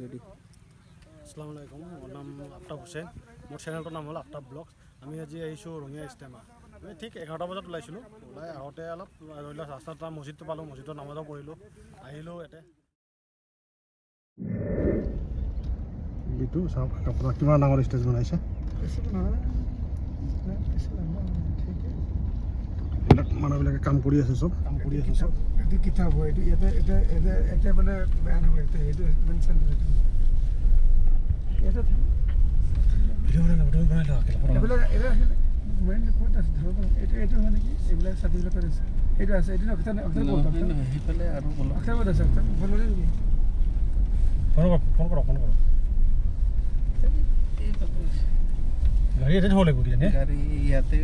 Ready. আসসালামু আলাইকুম, মোৰ নাম আফতাব হুছেইন, মোৰ চেনেলটোৰ নাম হ'ল আফতাব ব্লগছ। আমি আজি আহিছোঁ ৰঙিয়া ইষ্টেমা। আমি ঠিক 11টা বজাত ওলাইছিলোঁ। ওলাই আহোঁতে অলপ ধৰি লওক ৰাস্তাত মছজিদটো পালোঁ, মছজিদৰ নামাজো পঢ়িলোঁ, আহিলোঁ ইয়াতে। এইটো চাওক আপোনাৰ কিমান ডাঙৰ ষ্টেজ বনাইছে। এইবিলাক মানুহবিলাকে কাম কৰি আছে, চব কাম কৰি আছে চব। এইটো কিতাপ হয়, এইটো এতিয়া মানে বেয়া নহয়, এইটো মেনশ্যন এইটো হয় নেকি, এইবিলাক চাৰ্টিফিকেট আছে, এইটো আছে, এইটো সেইফালে আৰু ফোন কৰক গাড়ী ইয়াতে থ'ব লাগিব গাড়ী ইয়াতে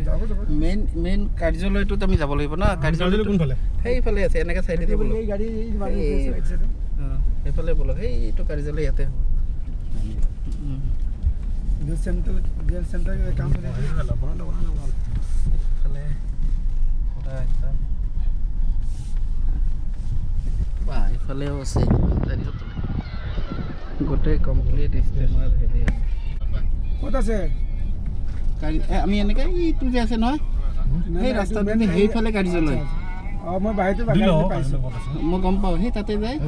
মেইন কাৰ্যালয়টোত আমি যাব লাগিব না। কাৰ্যালয়টো কোনফালে? সেইফালে আছে, এনেকৈ চাইডে দিব লাগিব। গাড়ী সেইফালে বলক, সেইটো কাৰ্যালয় ইয়াতে হ'ব। চেণ্টাৰ কাম এইফালে বা এইফালেও আছে, গোটেই কমপ্লিট ষ্টেমাৰ হেৰি ক'ত আছে? আমি এনেকৈ এইটো যে আছে নহয়, সেই ৰাস্তাটো সেইফালে কাৰ্যালয়। অঁ, মই বাহিৰটো পাইছোঁ, মই গম পাওঁ, সেই তাতে যায়।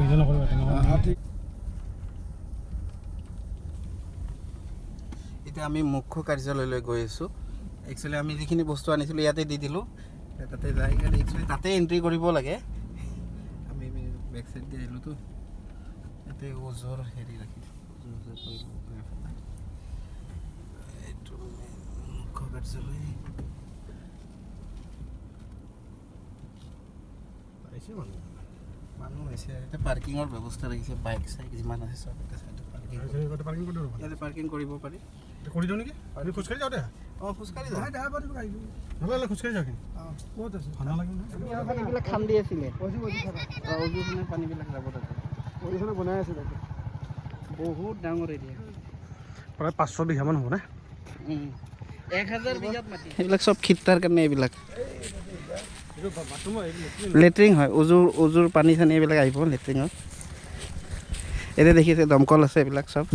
এতিয়া আমি মুখ্য কাৰ্যালয়লৈ গৈ আছোঁ। একচুৱেলি আমি যিখিনি বস্তু আনিছিলোঁ ইয়াতে দি দিলোঁ, তাতে যাই কিনে একচুৱেলি তাতে এণ্ট্ৰি কৰিব লাগে। আমি বেক চাইড দি আহিলোঁতো, ইয়াতে ওজৰ হেৰি ৰাখিছোঁ, এইটো মুখ্য কাৰ্যালয়। মানুহ হৈছে, এতিয়া পাৰ্কিঙৰ ব্যৱস্থা ৰাখিছে, বাইক চাইক যিমান আছে চব এটা চাইডত ইয়াতে পাৰ্কিং কৰিব পাৰি। কৰি দিওঁ নেকি? আমি খোজকাঢ়ি যাওঁ দে। অঁ, খোজকাঢ়ি যাওঁ। নহ'লে খোজকাঢ়ি যাওঁ। ক'ত আছে? ভাড়া লাগিব এইবিলাক খাম দি আছিলে, পানীবিলাক যাব তাতে। পৰিখনে বনাই আছে তাতে, বহুত ডাঙৰ এৰিয়া, প্ৰায় 500 বিঘামান হ'ব নে? 1000 বিঘাত মাটি। সেইবিলাক চব খিটাৰ কাৰণে এইবিলাক লেট্ৰিন হয়। উজুৰ পানী চানী এইবিলাক আহিব লেট্ৰিনত। এতিয়া দেখিছে দমকল আছে, এইবিলাক চব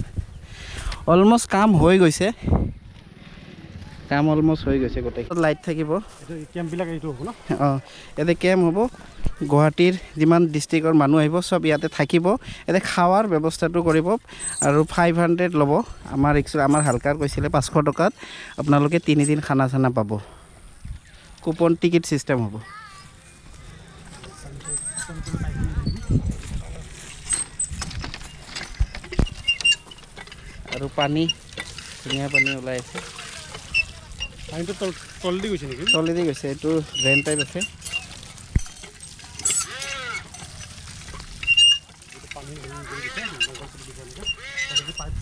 অলমষ্ট কাম হৈ গৈছে। গোটেই লাইট থাকিব। কেম্পবিলাক এইটো হ'ব ন? অঁ, ইয়াতে কেম্প হ'ব। গুৱাহাটীৰ যিমান ডিষ্ট্ৰিক্টৰ মানুহ আহিব চব ইয়াতে থাকিব। ইয়াতে খোৱাৰ ব্যৱস্থাটো কৰিব আৰু 500 ল'ব। আমাৰ হালকাৰ কৈছিলে 500 টকাত আপোনালোকে 3 দিন খানা চানা পাব। কুপন টিকেট ছিষ্টেম হ'ব। আৰু পানী, ধুনীয়া পানী ওলাই আছে। পানীটো তলেদি গৈছে নেকি? তলেদি গৈছে, এইটো ড্ৰেইন টাইপ আছে।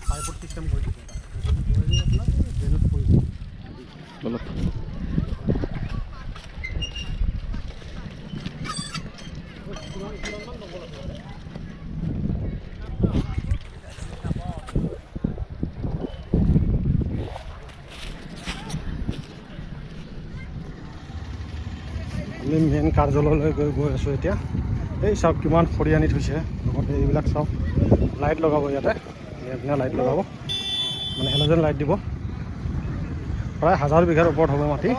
পাইপৰ চিষ্টেম কৰি দিছে। বলক আমি মেইন কাৰ্যালয়লৈ গৈ আছোঁ এতিয়া। এই চাওক কিমান খৰি আনি থৈছে, লগতে এইবিলাক চাওক লাইট লগাব ইয়াতে, ধুনীয়া লাইট লগাব, মানে হেল'জেন লাইট দিব। প্ৰায় 1000 বিঘাৰ ওপৰত হ'ব মাটি।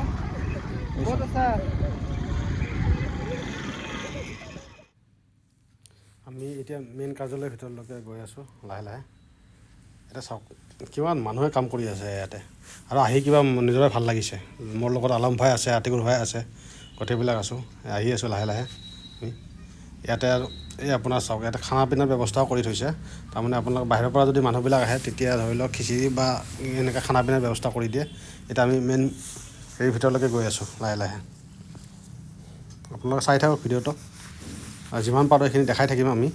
আমি এতিয়া মেইন কাৰ্যালয়ৰ ভিতৰলৈকে গৈ আছোঁ লাহে লাহে। এতিয়া চাওক কিমান মানুহে কাম কৰি আছে ইয়াতে, আৰু আহি কিবা নিজৰে ভাল লাগিছে। মোৰ লগত আলম ভাই আছে, আতিকুৰ ভাই আছে, গোটেইবিলাক আছোঁ, আহি আছোঁ লাহে লাহে। ইয়াতে আৰু এই আপোনাৰ চাওক ইয়াতে খানা পিনাৰ ব্যৱস্থাও কৰি থৈছে। তাৰমানে আপোনালোক বাহিৰৰ পৰা যদি মানুহবিলাক আহে তেতিয়া ধৰি লওক খিচিৰি বা এনেকৈ খানা পিনাৰ ব্যৱস্থা কৰি দিয়ে। এতিয়া আমি মেইন হেৰিৰ ভিতৰলৈকে গৈ আছোঁ লাহে লাহে। আপোনালোকে চাই থাকক ভিডিঅ'টো, আৰু যিমান পাৰোঁ এইখিনি দেখাই থাকিম আমি।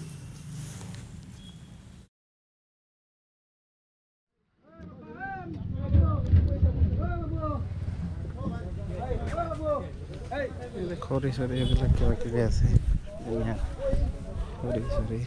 খৰি চৰি এইবিলাক কিবা কিবি আছে। খৰি চৰি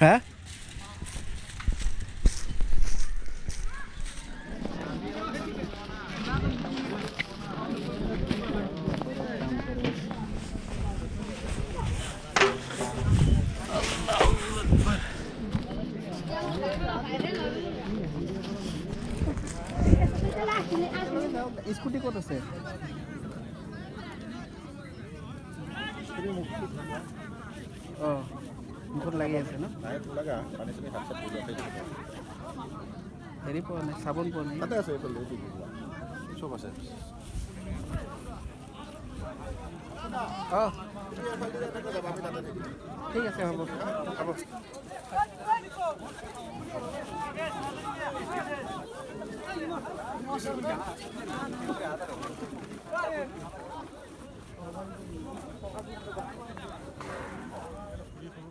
হ্যাঁ স্কুটি ক'ত আছে অঁ মুখত লাগি আছে ন হেৰি পোৱা নাই চাবোন পোৱা নাই চব আছে অঁ ঠিক আছে হ'ব হ'ব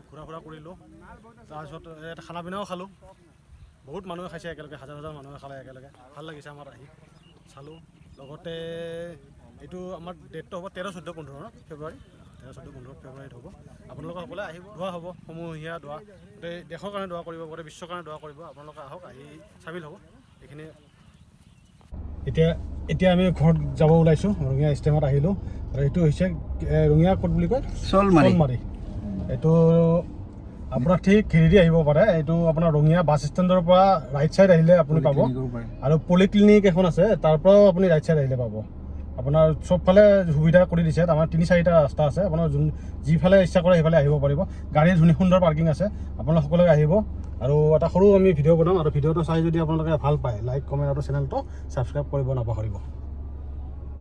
ঘূৰা ফুৰা কৰিলোঁ তাৰপিছত ইয়াত খানা পিনাও খালোঁ বহুত মানুহে খাইছে একেলগে হাজাৰ হাজাৰ মানুহে খালে একেলগে ভাল লাগিছে আমাৰ আহি চালোঁ লগতে এইটো আমাৰ ডেটটো হ'ব 13, 14, 15 ফেব্ৰুৱাৰী 13, 14, 15 ফেব্ৰুৱাৰীত হ'ব আপোনালোকে সকলোৱে আহিব দোৱা হ'ব সমূহীয়া দোৱা গোটেই দেশৰ কাৰণে দোৱা কৰিব গোটেই বিশ্বৰ কাৰণে দোৱা কৰিব আপোনালোকে আহক আহি চাবিল হ'ব এইখিনি এতিয়া আমি ঘৰত যাব ওলাইছোঁ ৰঙিয়া ষ্টেমত আহিলোঁ আৰু এইটো হৈছে ৰঙিয়া ক'ত বুলি কয় চলমাৰী এইটো আপোনাৰ ঠিক হেৰি আহিব পাৰে এইটো আপোনাৰ ৰঙিয়া বাছ ষ্টেণ্ডৰ পৰা ৰাইট চাইড আহিলে আপুনি পাব আৰু পলিক্লিনিক এখন আছে তাৰ পৰাও আপুনি ৰাইট চাইড আহিলে পাব আপোনাৰ চবফালে সুবিধা কৰি দিছে আমাৰ 3-4টা ৰাস্তা আছে আপোনাৰ যিফালে ইচ্ছা কৰে সেইফালে আহিব পাৰিব গাড়ীৰ সুন্দৰ পাৰ্কিং আছে আপোনালোক সকলোৱে আহিব আৰু এটা সৰু আমি ভিডিঅ' বনাম আৰু ভিডিঅ'টো চাই যদি আপোনালোকে ভাল পায় লাইক কমেণ্ট আৰু চেনেলটো ছাবস্ক্ৰাইব কৰিব নাপাহৰিব